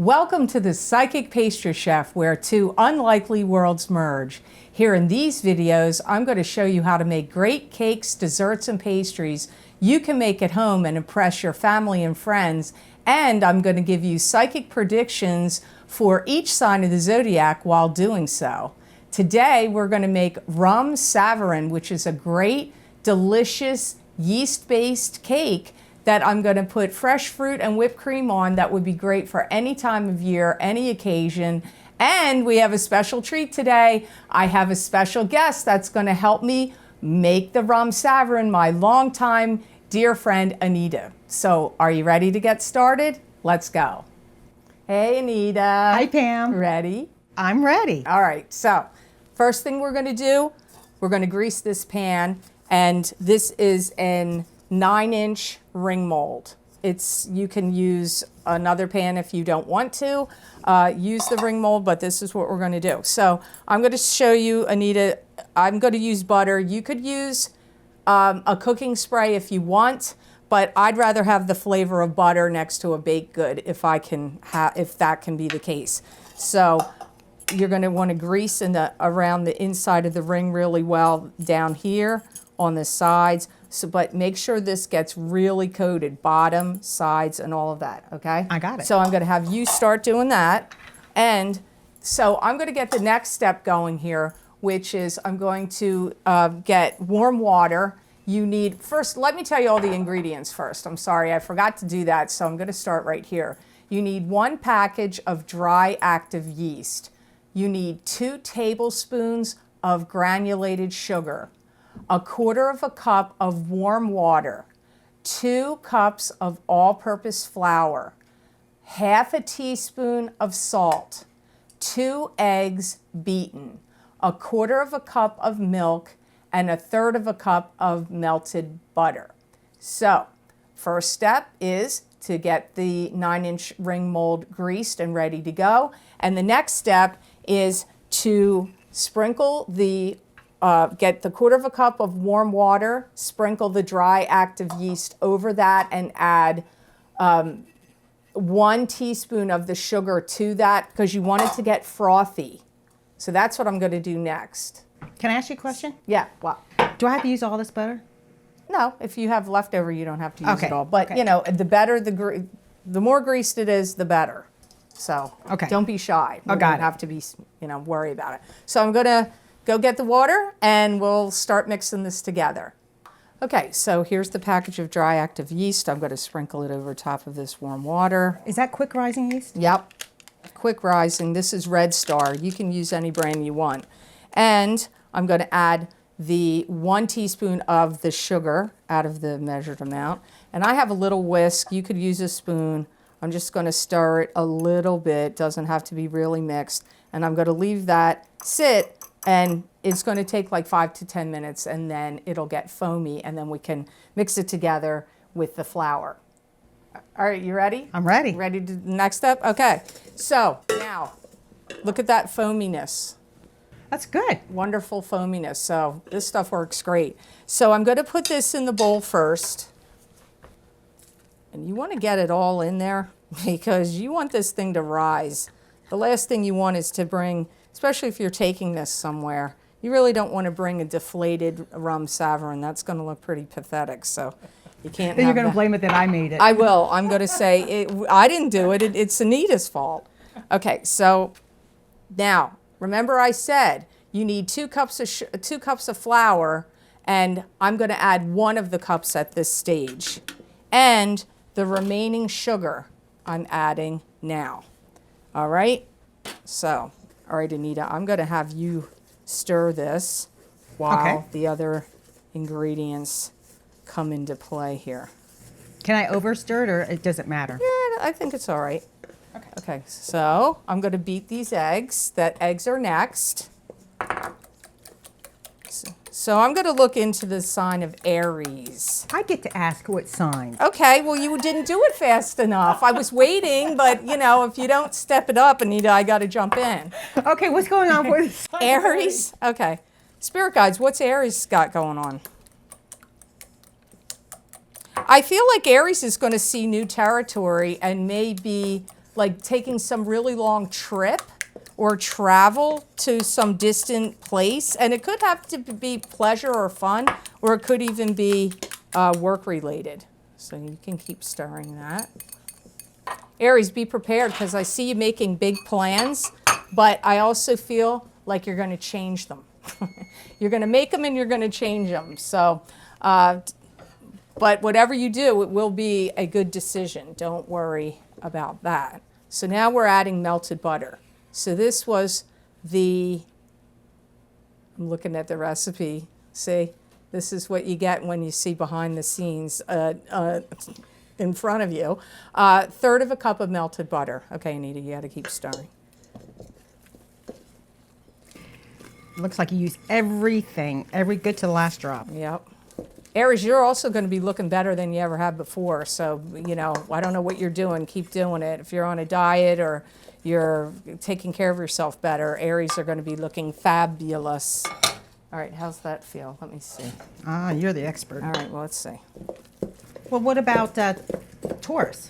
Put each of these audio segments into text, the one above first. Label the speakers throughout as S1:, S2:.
S1: Welcome to the Psychic Pastry Chef, where two unlikely worlds merge. Here in these videos, I'm going to show you how to make great cakes, desserts, and pastries you can make at home and impress your family and friends. And I'm going to give you psychic predictions for each sign of the zodiac while doing so. Today, we're going to make Rum Savarin, which is a great, delicious, yeast-based cake that I'm going to put fresh fruit and whipped cream on. That would be great for any time of year, any occasion. And we have a special treat today. I have a special guest that's going to help me make the Rum Savarin, my longtime dear friend, Anita. So are you ready to get started? Let's go. Hey, Anita.
S2: Hi, Pam.
S1: Ready?
S2: I'm ready.
S1: All right, so first thing we're going to do, we're going to grease this pan. And this is an 9-inch ring mold. You can use another pan if you don't want to use the ring mold, but this is what we're going to do. So I'm going to show you, Anita, I'm going to use butter. You could use a cooking spray if you want, but I'd rather have the flavor of butter next to a baked good if that can be the case. So you're going to want to grease around the inside of the ring really well down here on the sides. But make sure this gets really coated, bottom, sides, and all of that, okay?
S2: I got it.
S1: So I'm going to have you start doing that. And so I'm going to get the next step going here, which is I'm going to get warm water. You need, first, let me tell you all the ingredients first. I'm sorry, I forgot to do that, so I'm going to start right here. You need 1 package of dry active yeast. You need 2 tablespoons of granulated sugar, 1/4 cup of warm water, 2 cups of all-purpose flour, 1/2 teaspoon of salt, 2 eggs beaten, 1/4 cup of milk, and 1/3 cup of melted butter. So, first step is to get the 9-inch ring mold greased and ready to go. And the next step is to sprinkle get the 1/4 cup of warm water, sprinkle the dry active yeast over that, and add 1 teaspoon of the sugar to that because you want it to get frothy. So that's what I'm going to do next.
S2: Can I ask you a question?
S1: Yeah, well,
S2: Do I have to use all this butter?
S1: no, if you have leftover, you don't have to use
S2: Okay,
S1: it all. But,
S2: okay.
S1: you know, the more greased it is, the better. So
S2: Okay.
S1: don't be shy. You
S2: Oh, got
S1: don't
S2: it.
S1: have to be, worry about it. So I'm going to go get the water, and we'll start mixing this together. Okay, so here's the package of dry active yeast. I'm going to sprinkle it over top of this warm water.
S2: Is that quick rising yeast?
S1: Yep, quick rising. This is Red Star. You can use any brand you want. And I'm going to add the 1 teaspoon of the sugar out of the measured amount. And I have a little whisk. You could use a spoon. I'm just going to stir it a little bit. Doesn't have to be really mixed. And I'm going to leave that sit. And it's going to take like 5 to 10 minutes, and then it'll get foamy, and then we can mix it together with the flour. All right, you ready?
S2: I'm ready.
S1: Ready to the next step? Okay. So now, look at that foaminess.
S2: That's good.
S1: Wonderful foaminess. So this stuff works great. So I'm going to put this in the bowl first. And you want to get it all in there because you want this thing to rise. The last thing you want is to bring, especially if you're taking this somewhere, you really don't want to bring a deflated Rum Savarin. That's going to look pretty pathetic. So you can't.
S2: Then you're
S1: have
S2: going to
S1: that.
S2: blame it that I made it.
S1: I will. I'm going to say I didn't do it. It's Anita's fault. Okay, so now remember I said you need 2 cups of flour, and I'm going to add 1 of the cups at this stage, and the remaining sugar I'm adding now. All right. So, all right, Anita, I'm going to have you stir this while the other ingredients come into play here.
S2: Can I overstir it, or it doesn't matter?
S1: Yeah, I think it's all right. Okay, so I'm going to beat these eggs. Eggs are next. So I'm going to look into the sign of Aries.
S2: I get to ask what sign.
S1: Okay, well, you didn't do it fast enough. I was waiting, but, if you don't step it up, Anita, I got to jump in.
S2: Okay, what's going on with this sign?
S1: Aries? Okay. Spirit guides, what's Aries got going on? I feel like Aries is going to see new territory and maybe like taking some really long trip or travel to some distant place. And it could have to be pleasure or fun, or it could even be work related. So you can keep stirring that. Aries, be prepared because I see you making big plans, but I also feel like you're going to change them. You're going to make them and you're going to change them. So, but whatever you do, it will be a good decision. Don't worry about that. So now we're adding melted butter. So this was I'm looking at the recipe. See, this is what you get when you see behind the scenes in front of you. 1/3 cup of melted butter. Okay, Anita, you got to keep stirring.
S2: Looks like you use everything, every good to the last drop.
S1: Yep. Aries, you're also going to be looking better than you ever have before. So, you know, I don't know what you're doing. Keep doing it. If you're on a diet or you're taking care of yourself better, Aries are going to be looking fabulous. All right, how's that feel? Let me see.
S2: Ah, you're the expert.
S1: All right, well, let's see.
S2: Well, what about Taurus?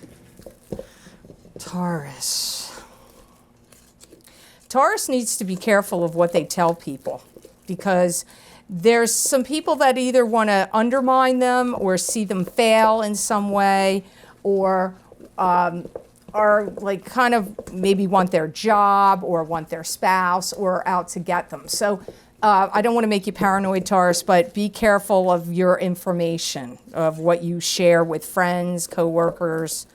S1: Taurus needs to be careful of what they tell people, because there's some people that either want to undermine them or see them fail in some way, or are like kind of maybe want their job or want their spouse or out to get them. So I don't want to make you paranoid, Taurus, but be careful of your information, of what you share with friends, coworkers.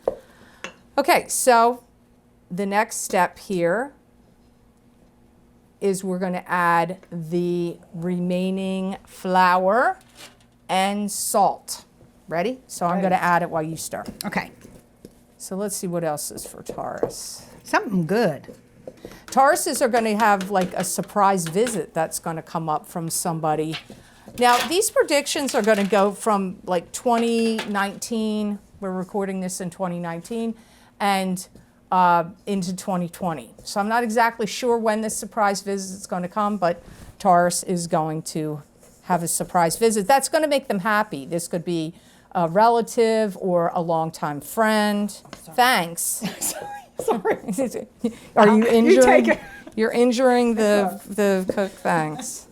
S1: Okay, so the next step here is we're going to add the remaining flour and salt. Ready? So I'm going to add it while you stir.
S2: Okay.
S1: So let's see what else is for Taurus.
S2: Something good.
S1: Tauruses are going to have like a surprise visit that's going to come up from somebody. Now, these predictions are going to go from like 2019, we're recording this in 2019, and into 2020. So I'm not exactly sure when this surprise visit is going to come, but Taurus is going to have a surprise visit. That's going to make them happy. This could be a relative or a longtime friend. Thanks. Sorry. Are you injuring? You're injuring the cook. Thanks.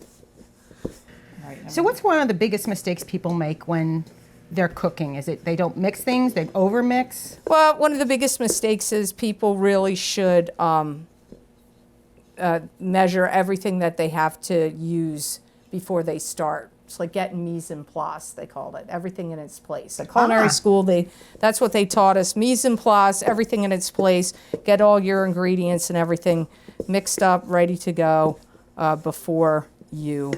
S2: So what's one of the biggest mistakes people make when they're cooking? Is it they don't mix things, they overmix?
S1: Well, one of the biggest mistakes is people really should measure everything that they have to use before they start. It's like getting mise en place, they called it, everything in its place. At culinary school, that's what they taught us, mise en place, everything in its place, get all your ingredients and everything mixed up, ready to go before you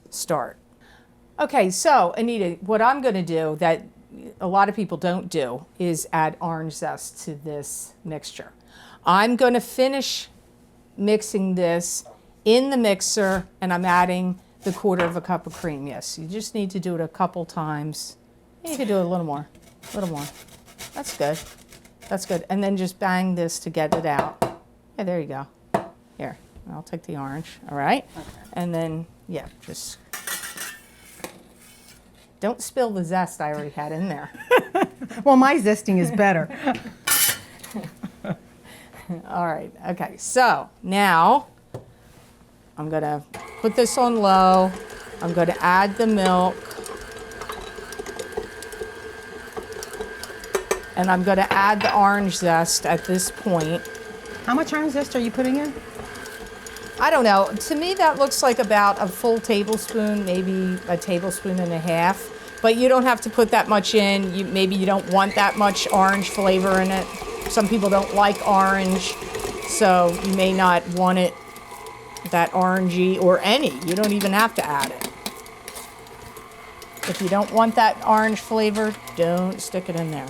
S1: start. Okay, so Anita, what I'm going to do that a lot of people don't do is add orange zest to this mixture. I'm going to finish mixing this in the mixer, and I'm adding the 1/4 cup of cream. Yes, you just need to do it a couple times. You can do it a little more, a little more. That's good. That's good. And then just bang this to get it out. Yeah, there you go. Here, I'll take the orange, all right? Okay. And then, yeah, just don't spill the zest I already had in there.
S2: Well, my zesting is better.
S1: All right, okay, so now I'm gonna put this on low. I'm gonna add the milk. And I'm gonna add the orange zest at this point.
S2: How much orange zest are you putting in?
S1: I don't know. To me, that looks like about a full tablespoon, maybe a tablespoon and a half. But you don't have to put that much in. Maybe you don't want that much orange flavor in it. Some people don't like orange, so you may not want it that orangey or any. You don't even have to add it. If you don't want that orange flavor, don't stick it in there.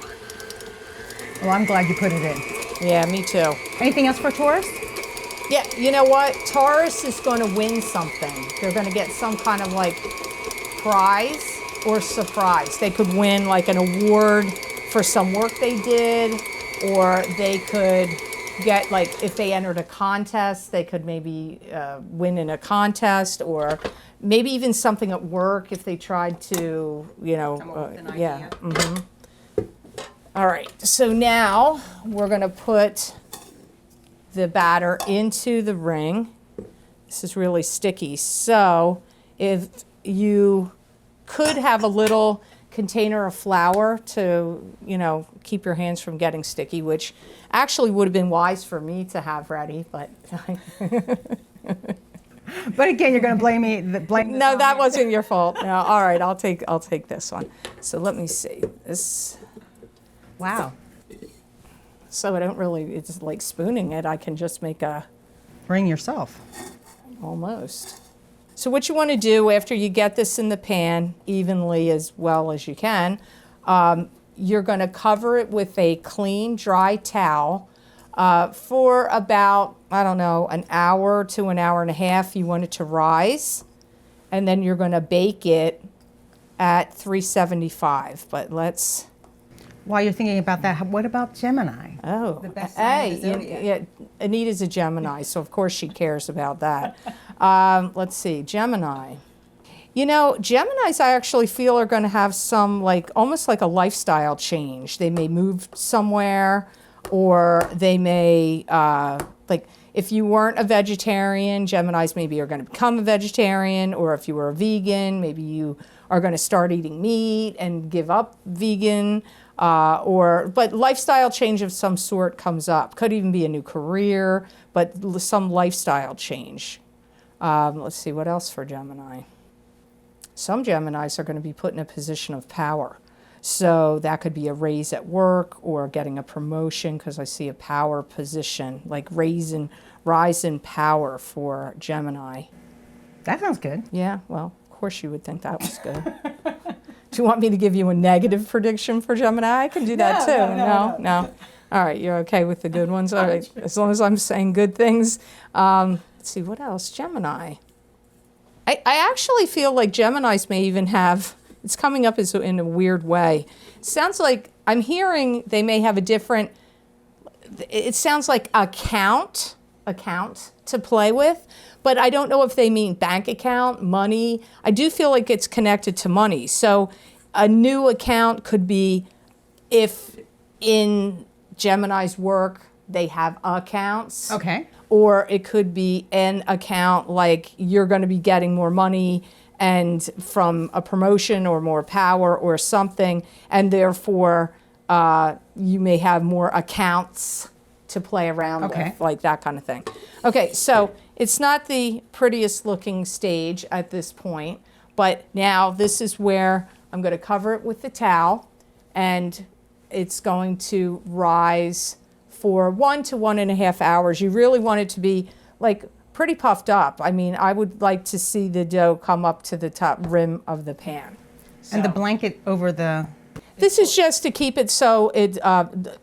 S2: Well, I'm glad you put it in.
S1: Yeah, me too.
S2: Anything else for Taurus?
S1: Yeah, you know what? Taurus is going to win something. They're going to get some kind of like prize or surprise. They could win like an award for some work they did, or they could get like, if they entered a contest, they could maybe win in a contest, or maybe even something at work if they tried to, you know, yeah. Mm-hmm. All right, so now we're going to put the batter into the ring. This is really sticky. So if you could have a little container of flour to, you know, keep your hands from getting sticky, which actually would have been wise for me to have ready, but.
S2: But again, you're going to blame me. Blame
S1: No, that wasn't your fault. No, all right, I'll take this one. So let me see this.
S2: Wow.
S1: So I don't really, it's like spooning it. I can just make a.
S2: Ring yourself.
S1: Almost. So what you want to do after you get this in the pan evenly as well as you can, you're going to cover it with a clean, dry towel for about, I don't know, an hour to an hour and a half. You want it to rise, and then you're going to bake it at 375. But let's.
S2: While you're thinking about that, what about Gemini?
S1: Oh,
S2: The best sign of the zodiac.
S1: yeah, Anita's a Gemini, so of course she cares about that. Let's see, Gemini. You know, Geminis I actually feel are going to have some, like, almost like a lifestyle change. They may move somewhere, or they may, like, if you weren't a vegetarian, Geminis maybe are going to become a vegetarian, or if you were a vegan, maybe you are going to start eating meat and give up vegan. But lifestyle change of some sort comes up. Could even be a new career, but some lifestyle change. Let's see, what else for Gemini? Some Geminis are going to be put in a position of power. So that could be a raise at work or getting a promotion, because I see a power position, like rise in power for Gemini.
S2: That sounds good.
S1: Yeah, well, of course you would think that was good. Do you want me to give you a negative prediction for Gemini? I can do that too. No. All right, you're okay with the good ones? All right, as long as I'm saying good things. Let's see, what else? Gemini. I actually feel like Geminis may even have, it's coming up as in a weird way. It sounds like, I'm hearing they may have a different, it sounds like account to play with. But I don't know if they mean bank account, money. I do feel like it's connected to money. So a new account could be if in Gemini's work they have accounts.
S2: Okay.
S1: Or it could be an account like you're going to be getting more money and from a promotion or more power or something. And therefore you may have more accounts to play around with, like that kind of thing. Okay, so it's not the prettiest looking stage at this point, but now this is where I'm going to cover it with the towel, and it's going to rise for 1 to 1.5 hours. You really want it to be like pretty puffed up. I mean, I would like to see the dough come up to the top rim of the pan.
S2: And the blanket over the...
S1: This is just to keep it so it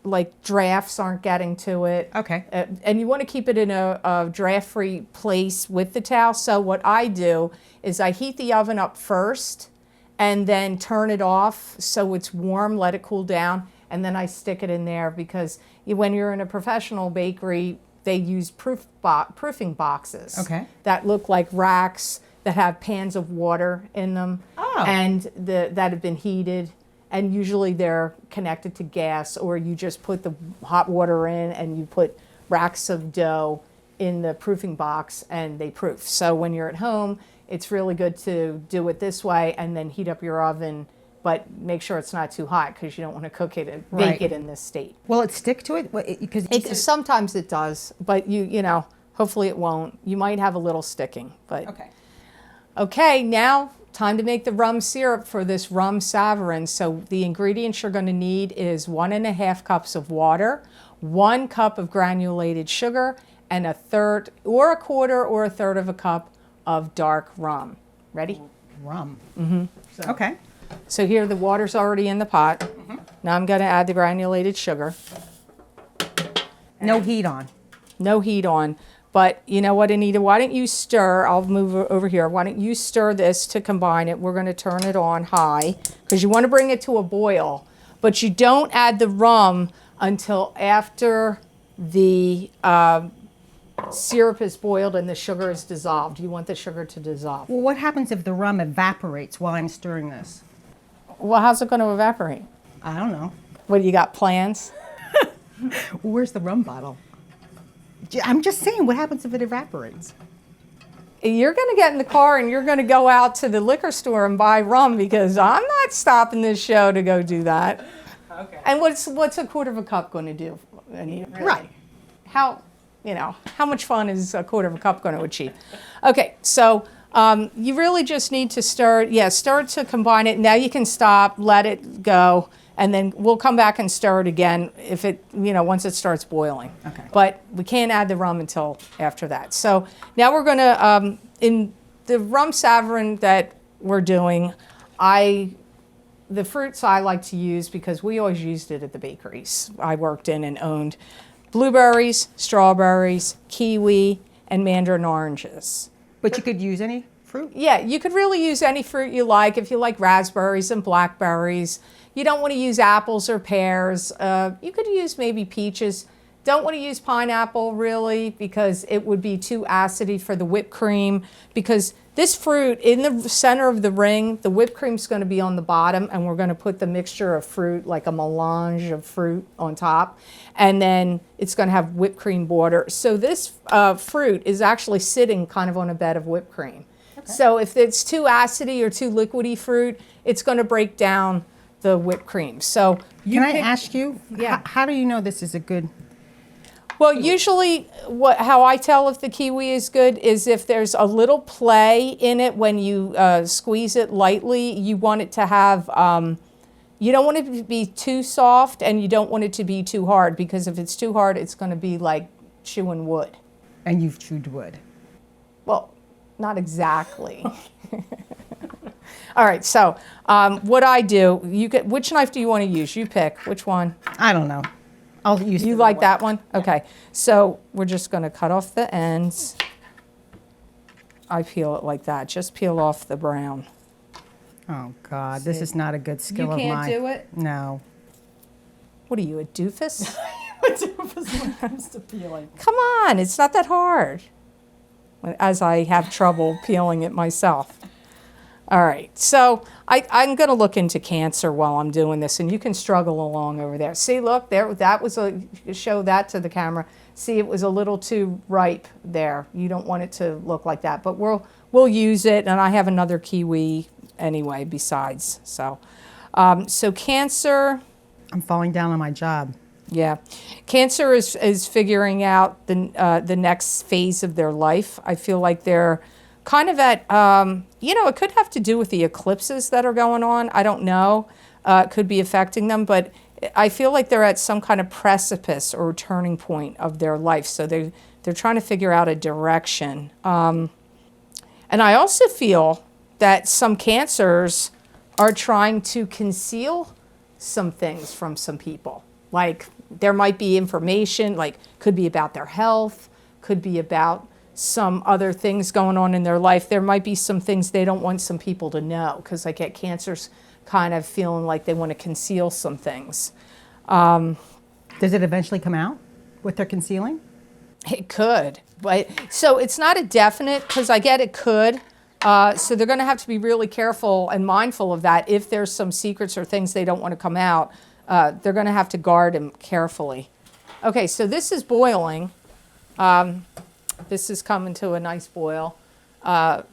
S1: like drafts aren't getting to it.
S2: Okay.
S1: And you want to keep it in a draft-free place with the towel. So what I do is I heat the oven up first and then turn it off so it's warm, let it cool down, and then I stick it in there, because when you're in a professional bakery, they use proofing boxes that look like racks that have pans of water in them and that have been heated. And usually they're connected to gas, or you just put the hot water in and you put racks of dough in the proofing box and they proof. So when you're at home, it's really good to do it this way and then heat up your oven, but make sure it's not too hot because you don't want to cook it and bake it in this state.
S2: Will it stick to it? Because
S1: sometimes it does, but you know, hopefully it won't. You might have a little sticking, but okay, now time to make the rum syrup for this Rum Savarin. So the ingredients you're going to need is 1.5 cups of water, 1 cup of granulated sugar, and 1/3 or 1/4 or 1/3 of a cup of dark rum. Ready?
S2: Rum.
S1: Mm-hmm. So here the water's already in the pot. Now I'm going to add the granulated sugar.
S2: No heat on.
S1: No heat on. But you know what, Anita, why don't you stir, I'll move over here, why don't you stir this to combine it. We're going to turn it on high because you want to bring it to a boil, but you don't add the rum until after the syrup is boiled and the sugar is dissolved. You want the sugar to dissolve.
S2: Well, what happens if the rum evaporates while I'm stirring this?
S1: Well, how's it going to evaporate?
S2: I don't know.
S1: What, you got plans?
S2: Where's the rum bottle? I'm just saying, what happens if it evaporates?
S1: You're going to get in the car and you're going to go out to the liquor store and buy rum, because I'm not stopping this show to go do that.
S3: Okay.
S1: And what's a quarter of a cup going to do? Really?
S2: Right.
S1: How much fun is a quarter of a cup going to achieve? Okay, so you really just need to start to combine it. Now you can stop, let it go, and then we'll come back and stir it again if it, once it starts boiling.
S2: Okay.
S1: But we can't add the rum until after that. So now we're going to, in the Rum Savarin that we're doing, the fruits I like to use, because we always used it at the bakeries I worked in and owned: blueberries, strawberries, kiwi, and mandarin oranges.
S2: But you could use any fruit?
S1: Yeah, you could really use any fruit you like. If you like raspberries and blackberries, you don't want to use apples or pears. You could use maybe peaches. Don't want to use pineapple really, because it would be too acidy for the whipped cream, because this fruit in the center of the ring, the whipped cream's going to be on the bottom, and we're going to put the mixture of fruit, like a melange of fruit, on top, and then it's going to have whipped cream border. So this fruit is actually sitting kind of on a bed of whipped cream. Okay. So if it's too acidy or too liquidy fruit, it's going to break down the whipped cream. So
S2: Can I ask you,
S1: Yeah.
S2: how do you know this is a good?
S1: Well, usually how I tell if the kiwi is good is if there's a little play in it when you squeeze it lightly. You want it to have, you don't want it to be too soft, and you don't want it to be too hard, because if it's too hard, it's going to be like chewing wood.
S2: And you've chewed wood.
S1: Well, not exactly. All right, so what I do, which knife do you want to use? You pick. Which one?
S2: I don't know. I'll use.
S1: You like that one? Okay. So we're just going to cut off the ends. I peel it like that. Just peel off the brown.
S2: Oh God, this is not a good skill of mine.
S1: You can't do it?
S2: No.
S1: What are you, a doofus?
S3: What doofus when it comes to peeling?
S1: Come on, it's not that hard. As I have trouble peeling it myself. All right, so I'm going to look into Cancer while I'm doing this, and you can struggle along over there. See, look, that was show that to the camera. See, it was a little too ripe there. You don't want it to look like that, but we'll use it, and I have another kiwi anyway besides. So Cancer.
S2: I'm falling down on my job.
S1: Yeah, Cancer is figuring out the next phase of their life. I feel like they're kind of at, it could have to do with the eclipses that are going on. I don't know. It could be affecting them, but I feel like they're at some kind of precipice or turning point of their life. So they're trying to figure out a direction. And I also feel that some Cancers are trying to conceal some things from some people. Like there might be information, like could be about their health, could be about some other things going on in their life. There might be some things they don't want some people to know, because I get Cancers kind of feeling like they want to conceal some things.
S2: Does it eventually come out what they're concealing?
S1: It could, but so it's not a definite, because I get it could. So they're going to have to be really careful and mindful of that. If there's some secrets or things they don't want to come out, they're going to have to guard them carefully. Okay, so this is boiling. This is coming to a nice boil. And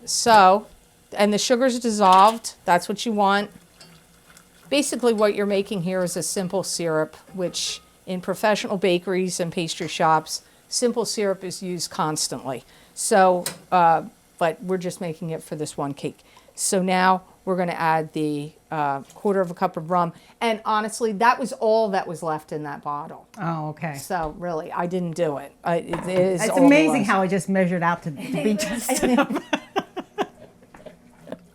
S1: the sugar's dissolved. That's what you want. Basically, what you're making here is a simple syrup, which in professional bakeries and pastry shops, simple syrup is used constantly. So, but we're just making it for this one cake. So now we're going to add the quarter of a cup of rum. And honestly, that was all that was left in that bottle.
S2: Oh, okay.
S1: So really, I didn't do it. It is
S2: It's
S1: all there
S2: amazing
S1: was.
S2: how I just measured out to be just enough.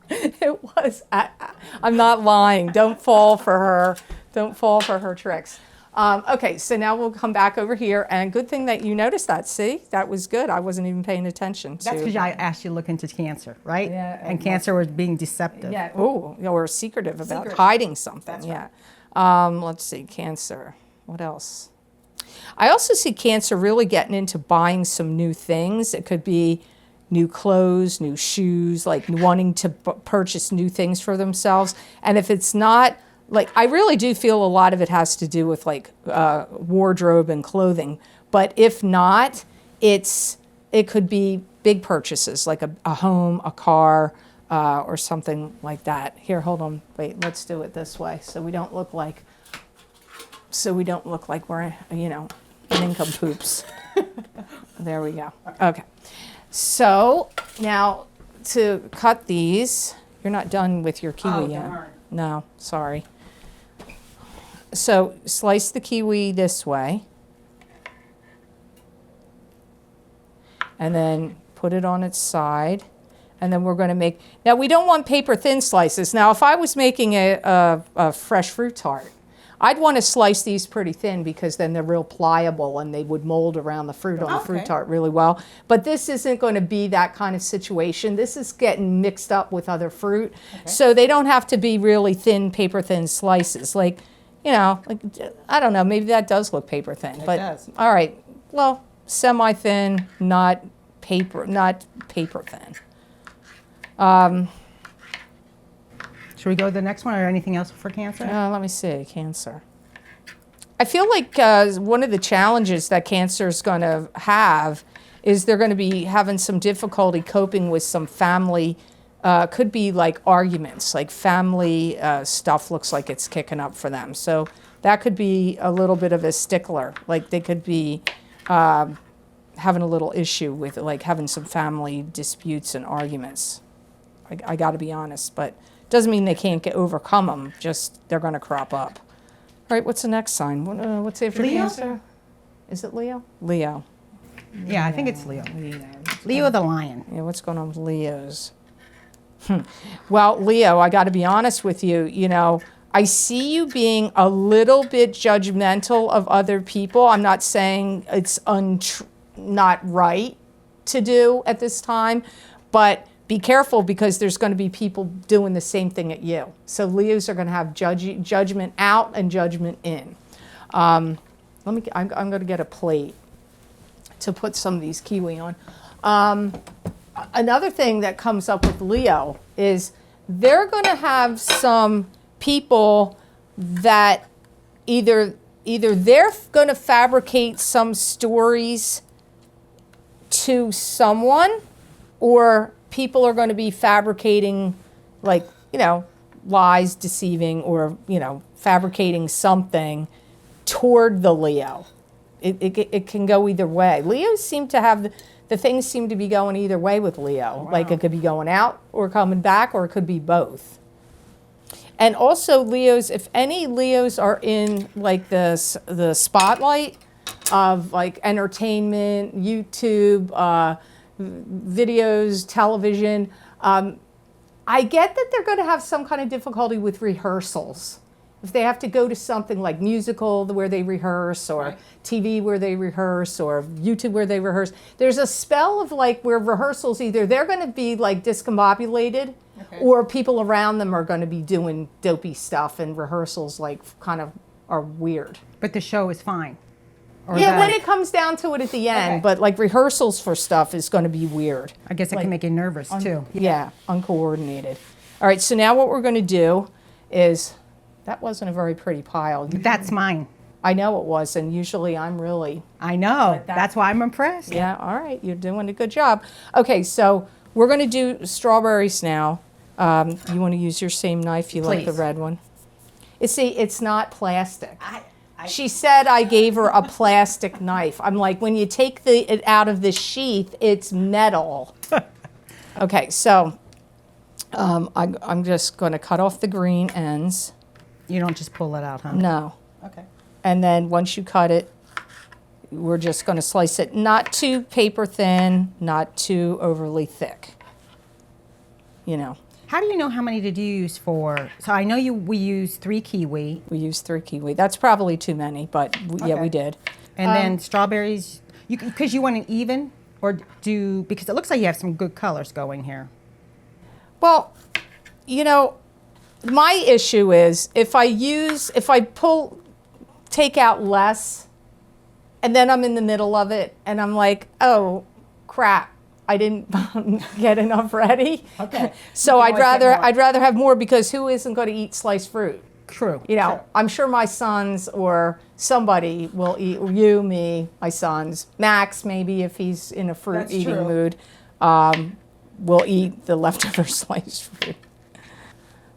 S1: It was. I'm not lying. Don't fall for her. Don't fall for her tricks. Okay, so now we'll come back over here. And good thing that you noticed that. See, that was good. I wasn't even paying attention to.
S2: That's because I asked you to look into Cancer, right?
S1: Yeah,
S2: And Cancer was being deceptive.
S1: Yeah. Oh, or secretive about
S3: Secretive.
S1: hiding something.
S3: That's
S1: Yeah. Let's see. Cancer. What else? I also see Cancer really getting into buying some new things. It could be new clothes, new shoes, like wanting to purchase new things for themselves. And if it's not, like, I really do feel a lot of it has to do with like wardrobe and clothing. But if not, it could be big purchases like a home, a car, or something like that. Here, hold on, wait, let's do it this way so we don't look like we're, you know, nincompoops. There we go. Okay. So now to cut these, you're not done with your kiwi yet.
S3: darn.
S1: No, sorry. So slice the kiwi this way. And then put it on its side. And then we're going to make, now we don't want paper thin slices. Now if I was making a fresh fruit tart, I'd want to slice these pretty thin because then they're real pliable and they would mold around the fruit on the fruit tart really well. But this isn't going to be that kind of situation. This is getting mixed up with other fruit. So they don't have to be really thin, paper thin slices. Like, you know, like, I don't know, maybe that does look paper thin. But
S3: does.
S1: all right, well, semi-thin, not paper thin.
S2: Should we go to the next one or anything else for Cancer?
S1: Let me see, Cancer. I feel like one of the challenges that Cancer is going to have is they're going to be having some difficulty coping with some family, could be like arguments, like family stuff looks like it's kicking up for them. So that could be a little bit of a stickler. Like they could be having a little issue with like having some family disputes and arguments. I got to be honest, but doesn't mean they can't overcome them, just they're going to crop up. All right, what's the next sign? What's after
S2: Leo?
S1: Cancer? Is it Leo? Leo.
S2: Yeah, I think it's Leo. Leo the lion.
S1: Yeah, what's going on with Leos? Well, Leo, I got to be honest with you. You know, I see you being a little bit judgmental of other people. I'm not saying it's not right to do at this time, but be careful because there's going to be people doing the same thing at you. So Leos are going to have judgment out and judgment in. I'm going to get a plate to put some of these kiwi on. Another thing that comes up with Leo is they're going to have some people that either they're going to fabricate some stories to someone, or people are going to be fabricating, like, you know, lies, deceiving, or, you know, fabricating something toward the Leo. It can go either way. Leos seem to have, the things seem to be going either way with Leo. Wow. Like it could be going out or coming back, or it could be both. And also Leos, if any Leos are in like the spotlight of like entertainment, YouTube, videos, television, I get that they're going to have some kind of difficulty with rehearsals. If they have to go to something like musical where they rehearse, or TV where they rehearse, or YouTube where they rehearse, there's a spell of like where rehearsals, either they're going to be like discombobulated, or people around them are going to be doing dopey stuff, and rehearsals like kind of are weird.
S2: But the show is fine. Or
S1: Yeah, when it comes down to it at the end,
S2: Okay.
S1: but like rehearsals for stuff is going to be weird.
S2: I guess it
S1: Like,
S2: can make you nervous too.
S1: Yeah, uncoordinated. All right, so now what we're going to do is, that wasn't a very pretty pile.
S2: That's mine.
S1: I know it was, and usually I'm really,
S2: I know. That's why I'm impressed.
S1: yeah, all right, you're doing a good job. Okay, so we're going to do strawberries now. You want to use your same knife? You like the
S2: Please.
S1: red one? See, it's not plastic. She said I gave her a plastic knife. I'm like, when you take it out of the sheath, it's metal. Okay, so I'm just going to cut off the green ends.
S2: You don't just pull it out, huh?
S1: No.
S3: Okay.
S1: And then once you cut it, we're just going to slice it not too paper thin, not too overly thick. You know.
S2: How do you know how many did you use for? So I know we used 3 kiwi.
S1: We used 3 kiwi. That's probably too many, but yeah, we did.
S2: And then strawberries, because you want an even, or because it looks like you have some good colors going here.
S1: Well, you know, my issue is if I take out less, and then I'm in the middle of it, and I'm like, oh, crap. I didn't get enough ready.
S3: Okay.
S1: So
S3: You can always get more.
S1: I'd rather have more, because who isn't going to eat sliced fruit?
S2: True.
S1: You know, I'm sure my sons or somebody will eat, you, me, my sons, Max maybe if he's in a fruit
S3: That's
S1: eating
S3: true.
S1: mood, will eat the leftover sliced fruit.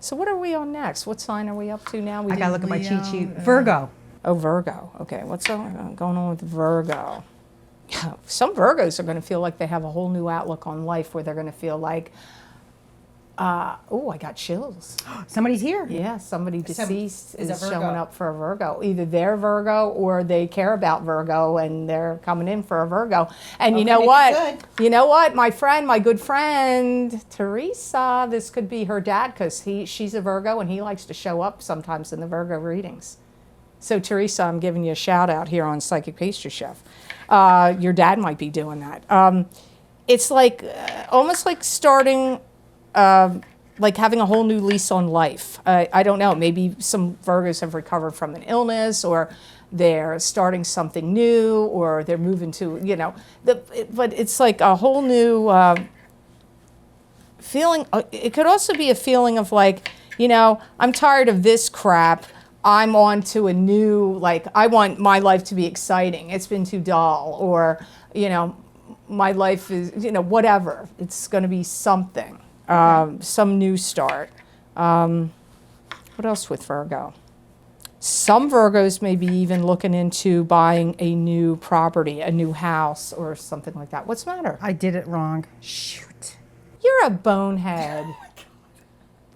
S1: So what are we on next? What sign are we up to now?
S2: I gotta look at my cheat
S3: Leo,
S2: sheet. Virgo.
S1: Oh, Virgo. Okay, what's going on with Virgo? Some Virgos are going to feel like they have a whole new outlook on life where they're going to feel like, oh, I got chills.
S2: Somebody's here.
S1: Yeah, somebody deceased
S3: is a
S1: is
S3: Virgo.
S1: showing up for a Virgo. Either they're Virgo or they care about Virgo and they're coming in for a Virgo. And you
S2: Okay,
S1: know
S2: make it
S1: what?
S2: good.
S1: You know what? My friend, my good friend, Teresa, this could be her dad because she's a Virgo and he likes to show up sometimes in the Virgo readings. So Teresa, I'm giving you a shout out here on Psychic Pastry Chef. Your dad might be doing that. It's like almost like starting, like having a whole new lease on life. I don't know. Maybe some Virgos have recovered from an illness, or they're starting something new, or they're moving to, you know. But it's like a whole new feeling. It could also be a feeling of like, you know, I'm tired of this crap. I'm on to a new, like, I want my life to be exciting. It's been too dull, or, you know, my life is, you know, whatever. It's going to be something, some new start. What else with Virgo? Some Virgos may be even looking into buying a new property, a new house, or something like that. What's the matter?
S2: I did it wrong. Shoot.
S1: You're a bonehead.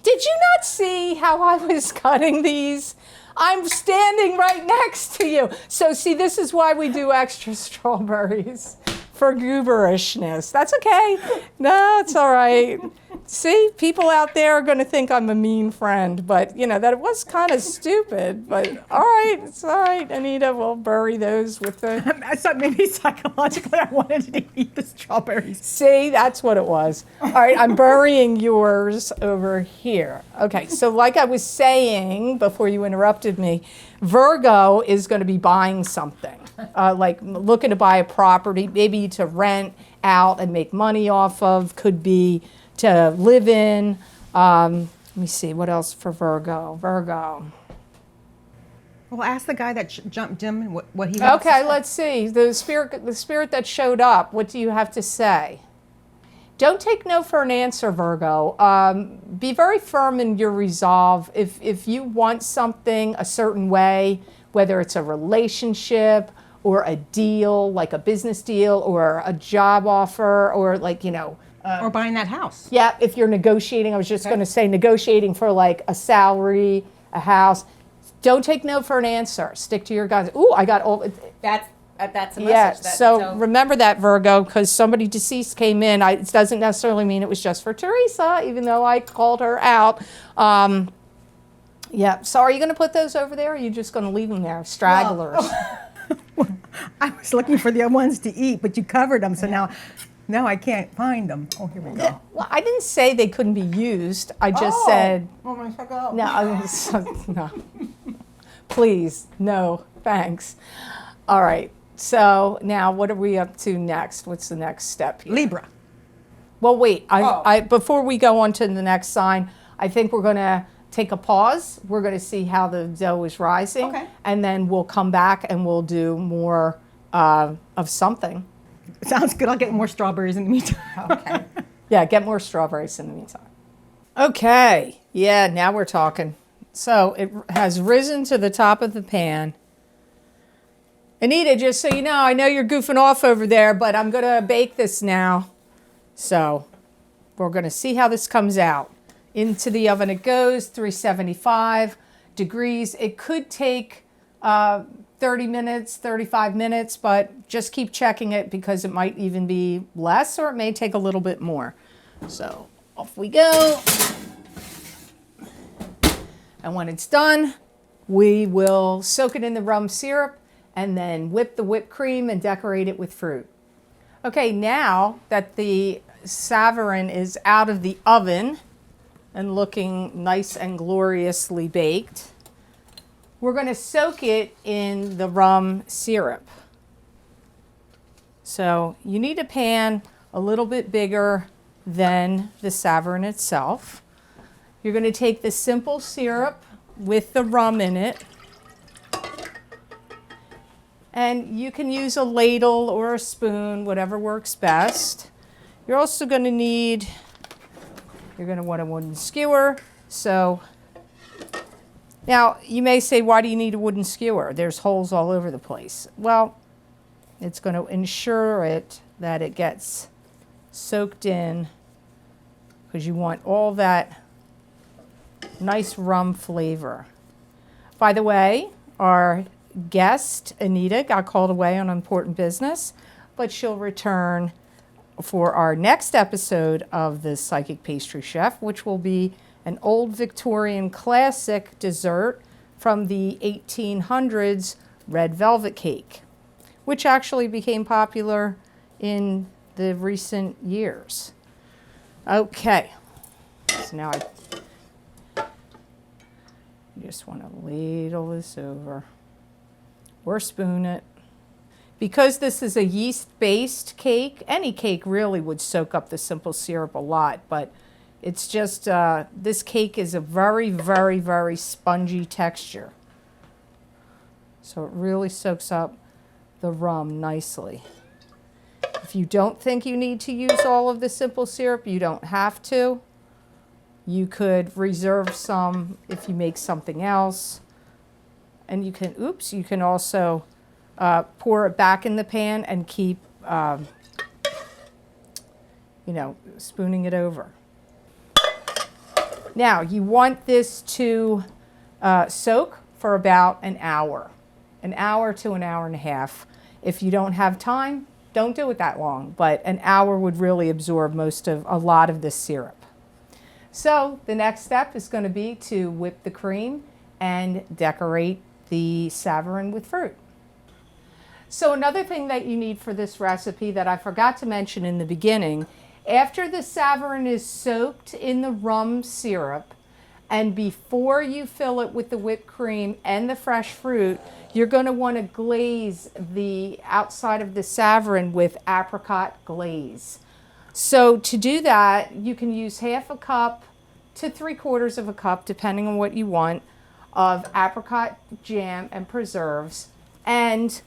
S1: Did you not see how I was cutting these? I'm standing right next to you. So see, this is why we do extra strawberries, for gooberishness. That's okay. No, it's all right. See, people out there are going to think I'm a mean friend, but you know, that it was kind of stupid, but all right, it's all right. Anita, we'll bury those with the...
S2: I thought maybe psychologically I wanted to eat the strawberries.
S1: See, that's what it was. All right, I'm burying yours over here. Okay, so like I was saying before you interrupted me, Virgo is going to be buying something, like looking to buy a property, maybe to rent out and make money off of, could be to live in. Let me see, what else for Virgo? Virgo.
S2: Well, ask the guy that jumped him what he wants to
S1: Okay,
S2: say.
S1: let's see. The spirit that showed up, what do you have to say? Don't take no for an answer, Virgo. Be very firm in your resolve. If you want something a certain way, whether it's a relationship or a deal, like a business deal or a job offer, or like, you know,
S2: Or buying that house.
S1: yeah, if you're negotiating, I was just going to say negotiating for like a salary, a house. Don't take no for an answer. Stick to your guns. Ooh, I got all.
S3: That's a message.
S1: Yeah,
S3: that,
S1: so remember that, Virgo, because somebody deceased came in. It doesn't necessarily mean it was just for Teresa, even though I called her out. Yeah, so are you going to put those over there, or are you just going to leave them there? Stragglers.
S2: I was looking for the ones to eat, but you covered them, so now I can't find them. Oh, here we go.
S1: Well, I didn't say they couldn't be used. I just said,
S2: Oh my God.
S1: no, no. Please, no, thanks. All right, so now what are we up to next? What's the next step here?
S2: Libra.
S1: Well, wait. Before we go on to the next sign, I think we're going to take a pause. We're going to see how the dough is rising.
S2: Okay.
S1: And then we'll come back and we'll do more of something.
S2: Sounds good. I'll get more strawberries in the meantime.
S1: Okay. Yeah, get more strawberries in the meantime. Okay. Yeah, now we're talking. So it has risen to the top of the pan. Anita, just so you know, I know you're goofing off over there, but I'm going to bake this now. So we're going to see how this comes out. Into the oven it goes, 375 degrees. It could take 30 minutes, 35 minutes, but just keep checking it because it might even be less or it may take a little bit more. So off we go. And when it's done, we will soak it in the rum syrup and then whip the whipped cream and decorate it with fruit. Okay, now that the Savarin is out of the oven and looking nice and gloriously baked, we're going to soak it in the rum syrup. So you need a pan a little bit bigger than the Savarin itself. You're going to take the simple syrup with the rum in it And you can use a ladle or a spoon, whatever works best. You're also going to need, you're going to want a wooden skewer. So now you may say, why do you need a wooden skewer? There's holes all over the place. Well, it's going to ensure that it gets soaked in, because you want all that nice rum flavor. By the way, our guest, Anita, got called away on important business, but she'll return for our next episode of the Psychic Pastry Chef, which will be an old Victorian classic dessert from the 1800s, red velvet cake, which actually became popular in the recent years. Okay, so now I just want to ladle this over or spoon it. Because this is a yeast-based cake, any cake really would soak up the simple syrup a lot, but it's just, this cake is a very, very, very spongy texture. So it really soaks up the rum nicely. If you don't think you need to use all of the simple syrup, you don't have to. You could reserve some if you make something else. And you can, you can also pour it back in the pan and keep, spooning it over. Now, you want this to soak for about an hour to an hour and a half. If you don't have time, don't do it that long, but an hour would really absorb a lot of this syrup. So the next step is going to be to whip the cream and decorate the Savarin with fruit. So another thing that you need for this recipe that I forgot to mention in the beginning, after the Savarin is soaked in the rum syrup and before you fill it with the whipped cream and the fresh fruit, you're going to want to glaze the outside of the Savarin with apricot glaze. So to do that, you can use half a cup to 3/4 of a cup, depending on what you want, of apricot jam and preserves, and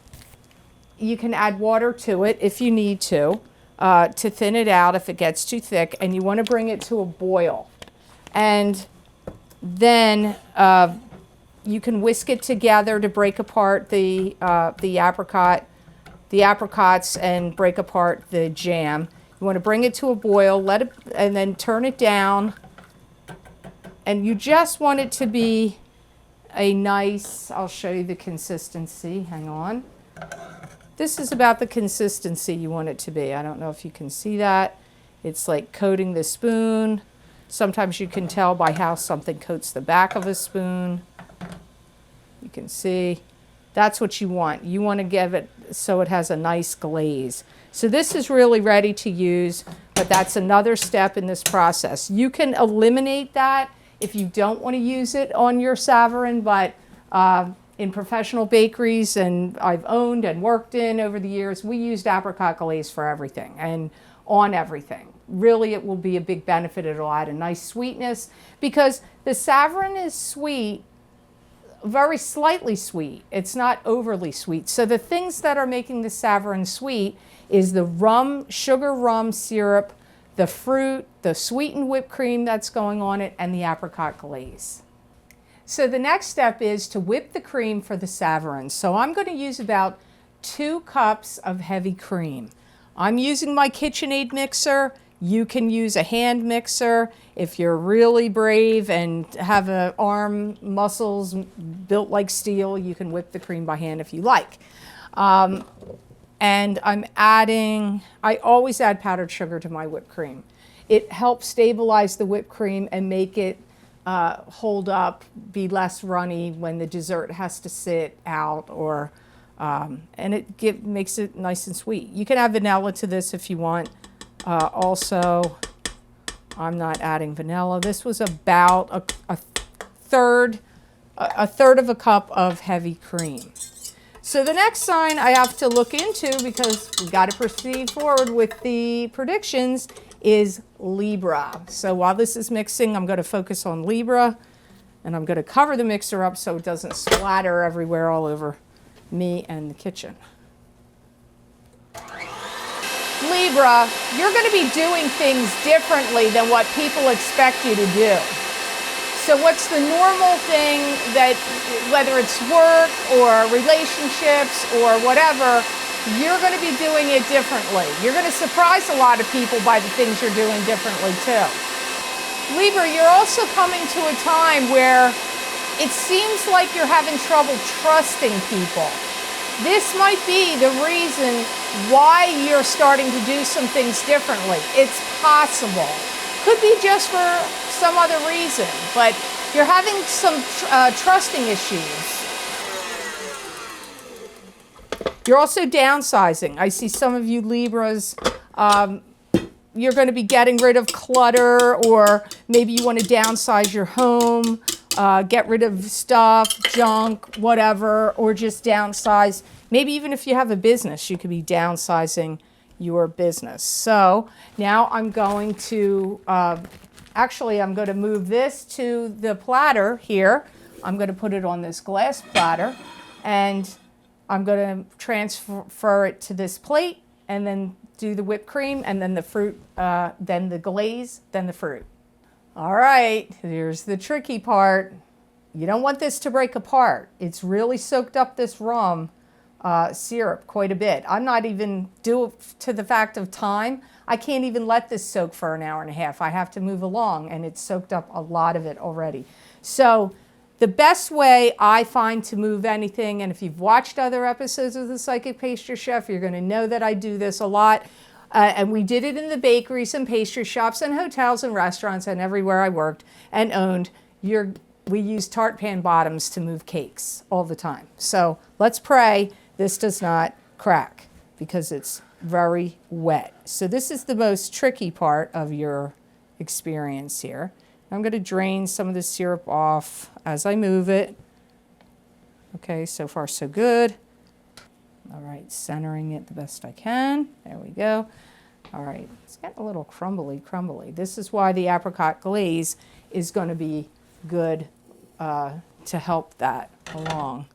S1: you can add water to it if you need to thin it out if it gets too thick, and you want to bring it to a boil. And then you can whisk it together to break apart the apricots and break apart the jam. You want to bring it to a boil, let it, and then turn it down. And you just want it to be a nice, I'll show you the consistency, hang on. This is about the consistency you want it to be. I don't know if you can see that. It's like coating the spoon. Sometimes you can tell by how something coats the back of a spoon. You can see. That's what you want. You want to give it so it has a nice glaze. So this is really ready to use, but that's another step in this process. You can eliminate that if you don't want to use it on your Savarin, but in professional bakeries, and I've owned and worked in over the years, we used apricot glaze for everything and on everything. Really, it will be a big benefit. It'll add a nice sweetness because the Savarin is sweet, very slightly sweet. It's not overly sweet. So the things that are making the Savarin sweet is the rum, sugar rum syrup, the fruit, the sweetened whipped cream that's going on it, and the apricot glaze. So the next step is to whip the cream for the Savarin. So I'm going to use about 2 cups of heavy cream. I'm using my KitchenAid mixer. You can use a hand mixer. If you're really brave and have arm muscles built like steel, you can whip the cream by hand if you like. And I'm adding, I always add powdered sugar to my whipped cream. It helps stabilize the whipped cream and make it hold up, be less runny when the dessert has to sit out, or and it makes it nice and sweet. You can add vanilla to this if you want. Also, I'm not adding vanilla. This was about a third of a cup of heavy cream. So the next sign I have to look into, because we got to proceed forward with the predictions, is Libra. So while this is mixing, I'm going to focus on Libra, and I'm going to cover the mixer up so it doesn't splatter everywhere all over me and the kitchen. Libra, you're going to be doing things differently than what people expect you to do. So what's the normal thing that, whether it's work or relationships or whatever, you're going to be doing it differently. You're going to surprise a lot of people by the things you're doing differently too. Libra, you're also coming to a time where it seems like you're having trouble trusting people. This might be the reason why you're starting to do some things differently. It's possible. Could be just for some other reason, but you're having some trusting issues. You're also downsizing. I see some of you Libras, you're going to be getting rid of clutter, or maybe you want to downsize your home, get rid of stuff, junk, whatever, or just downsize. Maybe even if you have a business, you could be downsizing your business. So now I'm going to, actually I'm going to move this to the platter here. I'm going to put it on this glass platter, and I'm going to transfer it to this plate, and then do the whipped cream, and then the fruit, then the glaze, then the fruit. All right, here's the tricky part. You don't want this to break apart. It's really soaked up this rum syrup quite a bit. I'm not even due to the fact of time. I can't even let this soak for an hour and a half. I have to move along, and it's soaked up a lot of it already. So the best way I find to move anything, and if you've watched other episodes of the Psychic Pastry Chef, you're going to know that I do this a lot. And we did it in the bakeries and pastry shops and hotels and restaurants and everywhere I worked and owned. We use tart pan bottoms to move cakes all the time. So let's pray this does not crack, because it's very wet. So this is the most tricky part of your experience here. I'm going to drain some of the syrup off as I move it. Okay, so far so good. All right, centering it the best I can. There we go. All right, it's getting a little crumbly. This is why the apricot glaze is going to be good to help that along.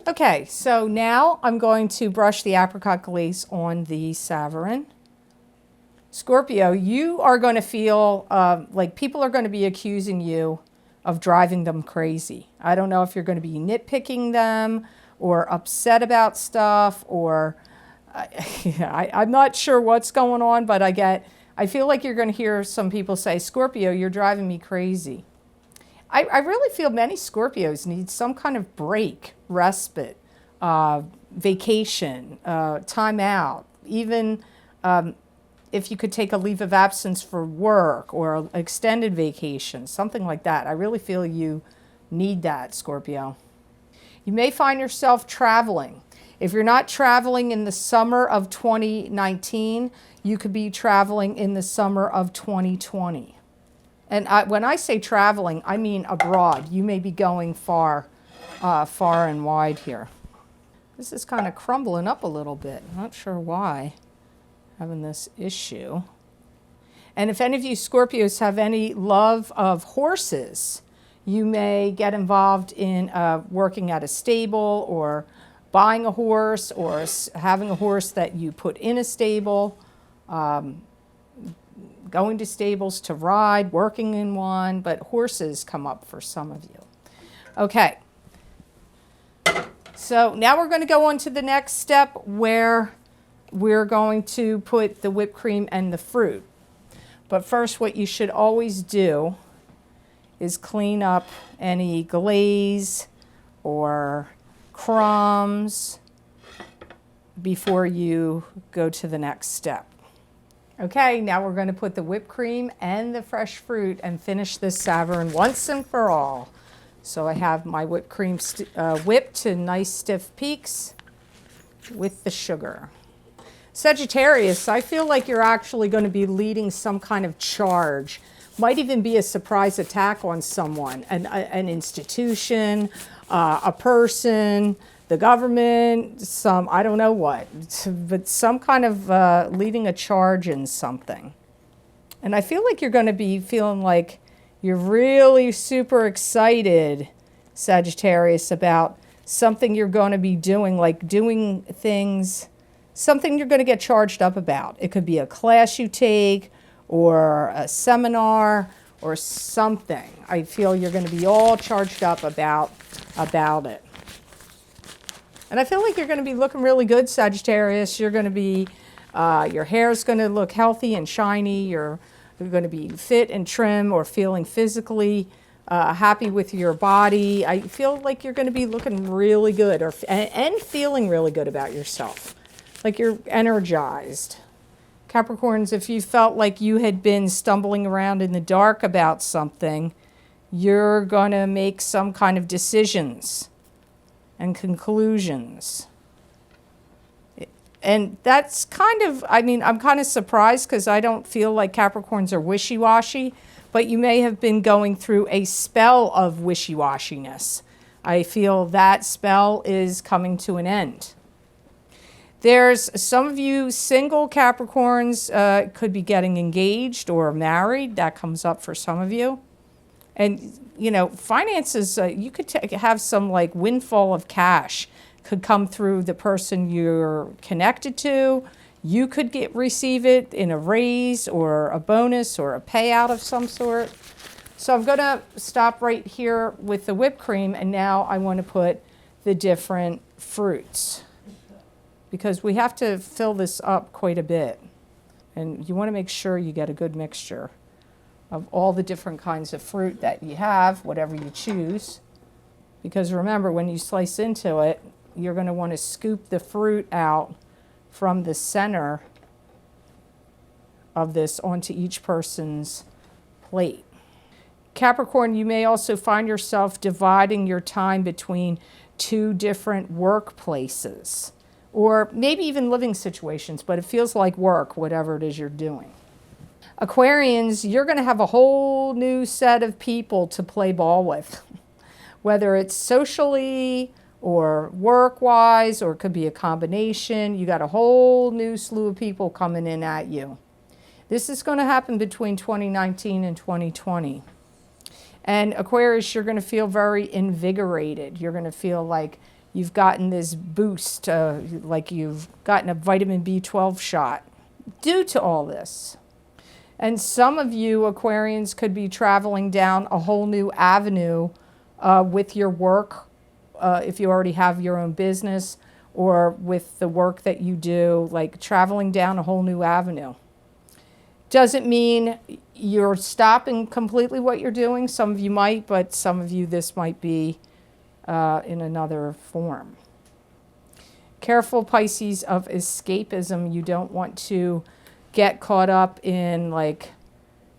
S1: Okay, so now I'm going to brush the apricot glaze on the Savarin. Scorpio, you are going to feel like people are going to be accusing you of driving them crazy. I don't know if you're going to be nitpicking them or upset about stuff, or I'm not sure what's going on, but I feel like you're going to hear some people say, Scorpio, you're driving me crazy. I really feel many Scorpios need some kind of break, respite, vacation, time out, even if you could take a leave of absence for work or an extended vacation, something like that. I really feel you need that, Scorpio. You may find yourself traveling. If you're not traveling in the summer of 2019, you could be traveling in the summer of 2020. And when I say traveling, I mean abroad. You may be going far and wide here. This is kind of crumbling up a little bit. I'm not sure why, having this issue. And if any of you Scorpios have any love of horses, you may get involved in working at a stable, or buying a horse, or having a horse that you put in a stable, going to stables to ride, working in one, but horses come up for some of you. Okay. So now we're going to go on to the next step, where we're going to put the whipped cream and the fruit. But first, what you should always do is clean up any glaze or crumbs before you go to the next step. Okay, now we're going to put the whipped cream and the fresh fruit and finish this Savarin once and for all. So I have my whipped cream whipped to nice stiff peaks with the sugar. Sagittarius, I feel like you're actually going to be leading some kind of charge. Might even be a surprise attack on someone, an institution, a person, the government, I don't know what, but some kind of leading a charge in something. And I feel like you're going to be feeling like you're really super excited, Sagittarius, about something you're going to be doing, like doing things, something you're going to get charged up about. It could be a class you take or a seminar or something. I feel you're going to be all charged up about it. And I feel like you're going to be looking really good, Sagittarius. You're going to be, your hair's going to look healthy and shiny. You're going to be fit and trim or feeling physically happy with your body. I feel like you're going to be looking really good and feeling really good about yourself. Like you're energized. Capricorns, if you felt like you had been stumbling around in the dark about something, you're going to make some kind of decisions and conclusions. And that's kind of, I mean, I'm kind of surprised because I don't feel like Capricorns are wishy-washy, but you may have been going through a spell of wishy-washiness. I feel that spell is coming to an end. There's some of you single Capricorns could be getting engaged or married. That comes up for some of you. And, you know, finances, you could have some like windfall of cash could come through the person you're connected to. You could receive it in a raise or a bonus or a payout of some sort. So I'm going to stop right here with the whipped cream, and now I want to put the different fruits because we have to fill this up quite a bit. And you want to make sure you get a good mixture of all the different kinds of fruit that you have, whatever you choose. Because remember, when you slice into it, you're going to want to scoop the fruit out from the center of this onto each person's plate. Capricorn, you may also find yourself dividing your time between two different workplaces, or maybe even living situations, but it feels like work, whatever it is you're doing. Aquarians, you're going to have a whole new set of people to play ball with, whether it's socially or work-wise, or it could be a combination. You got a whole new slew of people coming in at you. This is going to happen between 2019 and 2020. And Aquarius, you're going to feel very invigorated. You're going to feel like you've gotten this boost, like you've gotten a vitamin B12 shot due to all this. And some of you Aquarians could be traveling down a whole new avenue with your work, if you already have your own business, or with the work that you do, like traveling down a whole new avenue. Doesn't mean you're stopping completely what you're doing. Some of you might, but some of you this might be in another form. Careful, Pisces, of escapism. You don't want to get caught up in like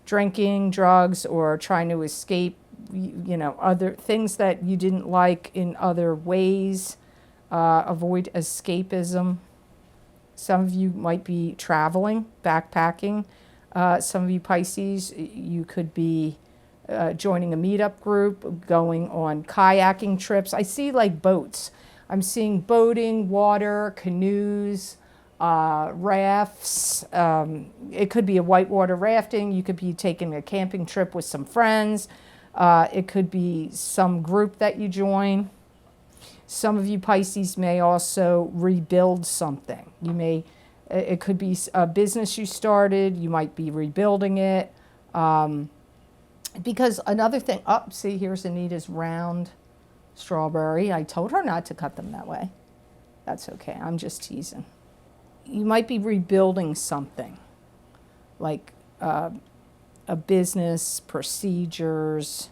S1: drinking, drugs, or trying to escape, you know, other things that you didn't like in other ways. Avoid escapism. Some of you might be traveling, backpacking. Some of you Pisces, you could be joining a meetup group, going on kayaking trips. I see like boats. I'm seeing boating, water, canoes, rafts. It could be a whitewater rafting. You could be taking a camping trip with some friends. It could be some group that you join. Some of you Pisces may also rebuild something. You may, it could be a business you started. You might be rebuilding it. Because another thing, see, here's Anita's round strawberry. I told her not to cut them that way. That's okay. I'm just teasing. You might be rebuilding something, like a business, procedures.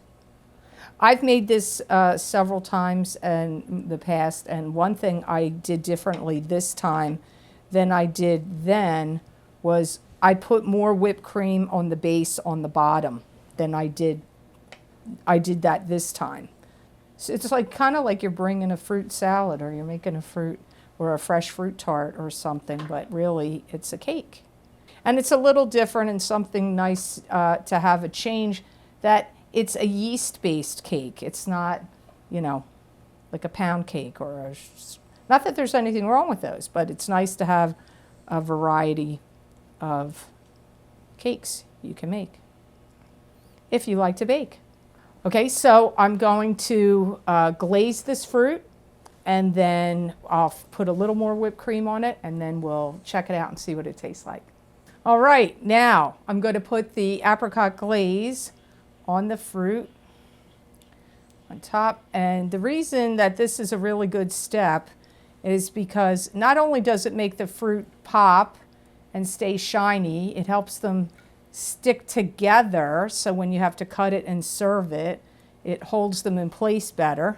S1: I've made this several times in the past, and one thing I did differently this time than I did then was I put more whipped cream on the base on the bottom than I did that this time. So it's like kind of like you're bringing a fruit salad, or you're making a fruit or a fresh fruit tart or something, but really it's a cake. And it's a little different and something nice to have a change, that it's a yeast-based cake. It's not, you know, like a pound cake or not that there's anything wrong with those, but it's nice to have a variety of cakes you can make if you like to bake. Okay, so I'm going to glaze this fruit. and then I'll put a little more whipped cream on it, and then we'll check it out and see what it tastes like. All right, now I'm going to put the apricot glaze on the fruit on top. And the reason that this is a really good step is because not only does it make the fruit pop and stay shiny, it helps them stick together, so when you have to cut it and serve it, it holds them in place better.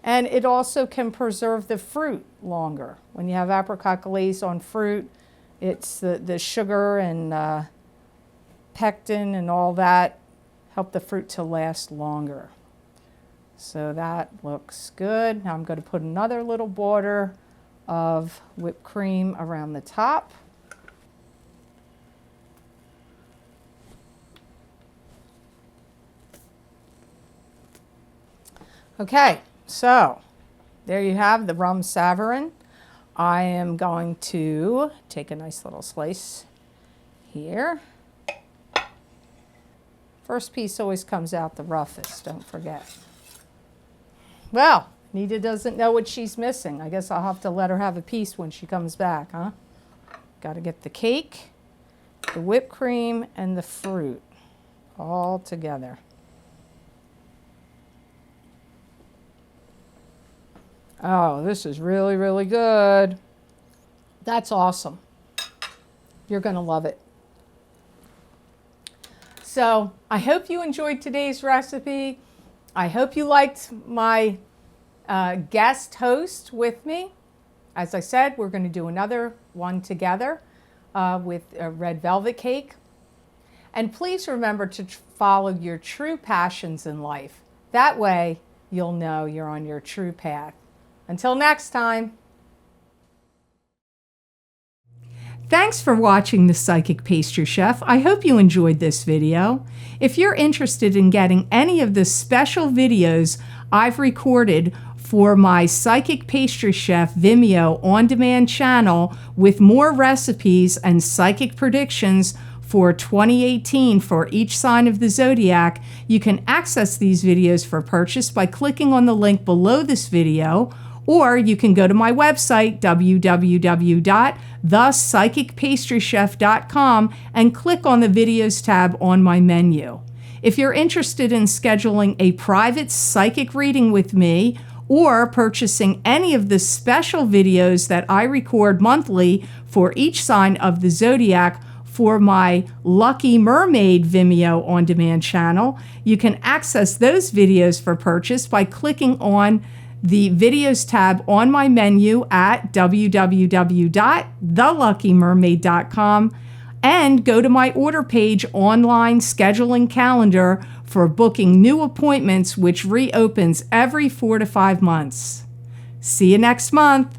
S1: And it also can preserve the fruit longer. When you have apricot glaze on fruit, it's the sugar and pectin and all that help the fruit to last longer. So that looks good. Now I'm going to put another little border of whipped cream around the top. Okay, so there you have the Rum Savarin. I am going to take a nice little slice here. First piece always comes out the roughest, don't forget. Well, Nita doesn't know what she's missing. I guess I'll have to let her have a piece when she comes back, huh? Got to get the cake, the whipped cream, and the fruit all together. Oh, this is really, really good. That's awesome. You're going to love it. So I hope you enjoyed today's recipe. I hope you liked my guest host with me. As I said, we're going to do another one together with a red velvet cake. And please remember to follow your true passions in life. That way, you'll know you're on your true path. Until next time. Thanks for watching The Psychic Pastry Chef. I hope you enjoyed this video. If you're interested in getting any of the special videos I've recorded for my Psychic Pastry Chef Vimeo On Demand channel with more recipes and psychic predictions for 2018 for each sign of the zodiac, you can access these videos for purchase by clicking on the link below this video, or you can go to my website, www.thepsychicpastrychef.com, and click on the Videos tab on my menu. If you're interested in scheduling a private psychic reading with me, or purchasing any of the special videos that I record monthly for each sign of the zodiac for my Lucky Mermaid Vimeo On Demand channel, you can access those videos for purchase by clicking on the Videos tab on my menu at www.theluckymermaid.com and go to my order page online scheduling calendar for booking new appointments, which reopens every 4 to 5 months. See you next month.